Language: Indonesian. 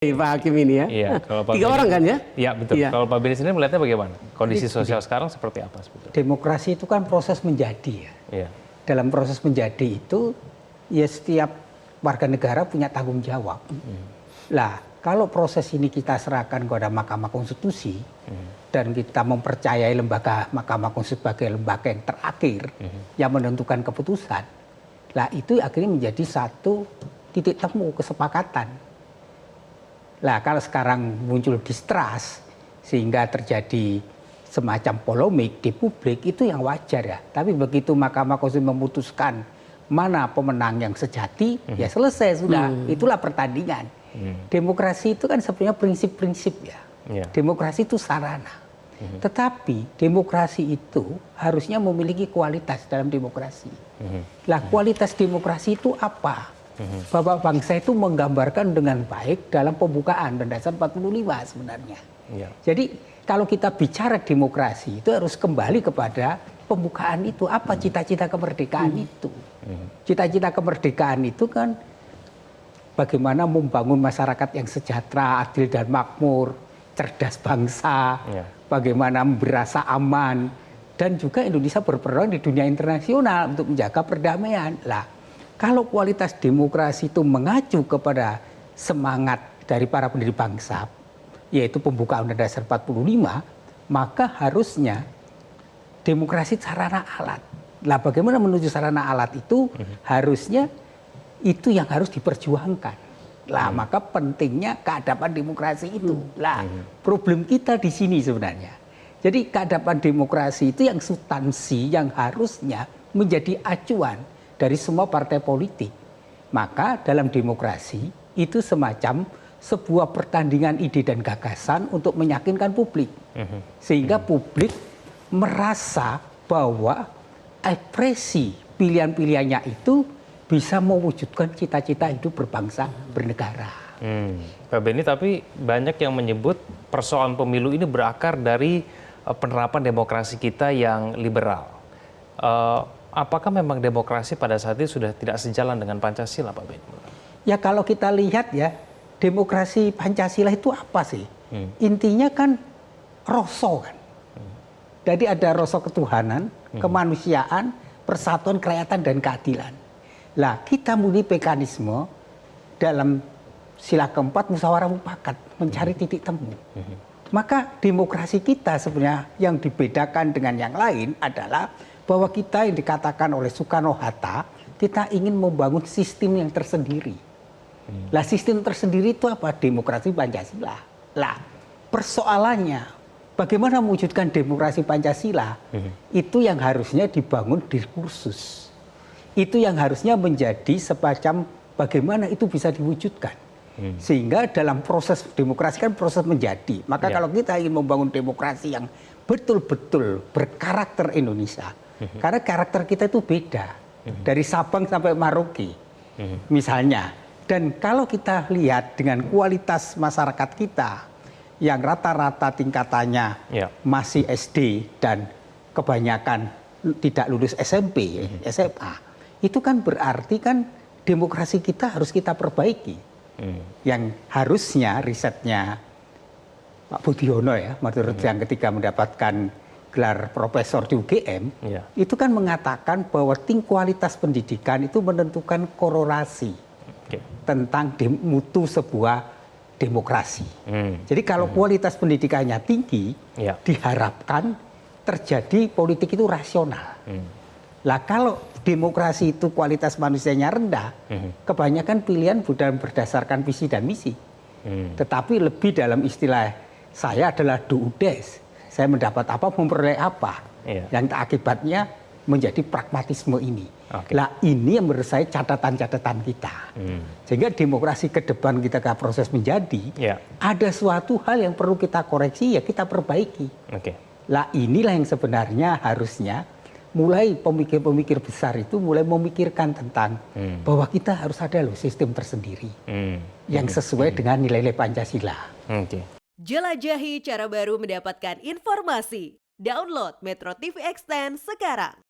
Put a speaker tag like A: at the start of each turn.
A: Pak Hakim ini ya.
B: Iya, kalau Pak
A: Tiga
B: Beni,
A: orang kan ya?
B: Iya betul.
A: Iya.
B: Kalau Pak Beni sendiri melihatnya bagaimana? Kondisi sosial sekarang seperti apa sebetulnya?
C: Demokrasi itu kan proses menjadi ya.
B: Iya.
C: Dalam proses menjadi itu ya setiap warga negara punya tanggung jawab. Lah kalau proses ini kita serahkan kepada Mahkamah Konstitusi dan kita mempercayai lembaga Mahkamah Konstitusi sebagai lembaga yang terakhir yang menentukan keputusan, lah itu akhirnya menjadi satu titik temu kesepakatan. Lah kalau sekarang muncul distrust sehingga terjadi semacam polemik di publik itu yang wajar ya. Tapi begitu Mahkamah Konstitusi memutuskan mana pemenang yang sejati, ya selesai sudah. Itulah pertandingan. Demokrasi itu kan sebenarnya prinsip-prinsip ya. Demokrasi itu sarana. Tetapi demokrasi itu harusnya memiliki kualitas dalam demokrasi. Lah kualitas demokrasi itu apa? Bapak bangsa itu menggambarkan dengan baik dalam pembukaan Berdasar 45 sebenarnya. Jadi kalau kita bicara demokrasi itu harus kembali kepada pembukaan itu. Apa cita-cita kemerdekaan itu? Cita-cita kemerdekaan itu kan bagaimana membangun masyarakat yang sejahtera, adil dan makmur, cerdas bangsa, bagaimana berasa aman, dan juga Indonesia berperan di dunia internasional untuk menjaga perdamaian. Lah, kalau kualitas demokrasi itu mengacu kepada semangat dari para pendiri bangsa, yaitu pembukaan Undang-Undang Dasar 45, maka harusnya demokrasi sarana alat. Lah bagaimana menuju sarana alat itu harusnya itu yang harus diperjuangkan. Lah maka pentingnya keadaban demokrasi itu. Lah problem kita di sini sebenarnya. Jadi keadaban demokrasi itu yang substansi yang harusnya menjadi acuan dari semua partai politik. Maka dalam demokrasi itu semacam sebuah pertandingan ide dan gagasan untuk meyakinkan publik. Sehingga publik merasa bahwa ekspresi pilihan-pilihannya itu bisa mewujudkan cita-cita hidup berbangsa, bernegara.
B: Pak Beni, tapi banyak yang menyebut persoalan pemilu ini berakar dari penerapan demokrasi kita yang liberal. Apakah memang demokrasi pada saat ini sudah tidak sejalan dengan Pancasila, Pak Beni?
C: Ya kalau kita lihat ya, demokrasi Pancasila itu apa sih? Intinya kan rasa kan. Jadi ada rasa ketuhanan, kemanusiaan, persatuan, kerakyatan, dan keadilan. Lah kita memiliki mekanisme dalam sila keempat musyawarah mufakat, mencari titik temu. Maka demokrasi kita sebenarnya yang dibedakan dengan yang lain adalah bahwa kita yang dikatakan oleh Soekarno-Hatta, kita ingin membangun sistem yang tersendiri. Lah sistem tersendiri itu apa? Demokrasi Pancasila. Lah persoalannya, bagaimana mewujudkan demokrasi Pancasila? Itu yang harusnya dibangun diskursus. Itu yang harusnya menjadi semacam bagaimana itu bisa diwujudkan. Sehingga dalam proses demokrasi kan proses menjadi. Maka kalau kita ingin membangun demokrasi yang betul-betul berkarakter Indonesia, karena karakter kita itu beda dari Sabang sampai Merauke misalnya. Dan kalau kita lihat dengan kualitas masyarakat kita yang rata-rata tingkatannya masih SD dan kebanyakan tidak lulus SMP, SMA, itu kan berarti kan demokrasi kita harus kita perbaiki. Yang harusnya risetnya Pak Budiono ya, menurut yang ketika mendapatkan gelar profesor di UGM, itu kan mengatakan bahwa kualitas pendidikan itu menentukan korelasi tentang mutu sebuah demokrasi. Jadi kalau kualitas pendidikannya tinggi, diharapkan terjadi politik itu rasional. Lah kalau demokrasi itu kualitas manusianya rendah, kebanyakan pilihan bukan berdasarkan visi dan misi. Tetapi lebih dalam istilah saya adalah duudes. Saya mendapat apa, memperoleh apa. Yang akibatnya menjadi pragmatisme ini. Lah ini yang menurut saya catatan-catatan kita. Sehingga demokrasi ke depan kita ke proses menjadi, ada suatu hal yang perlu kita koreksi, ya kita perbaiki. Lah inilah yang sebenarnya harusnya mulai pemikir-pemikir besar itu mulai memikirkan tentang bahwa kita harus ada loh sistem tersendiri yang sesuai dengan nilai-nilai Pancasila.
D: Jelajahi cara baru mendapatkan informasi. Download Metro TV Extend sekarang.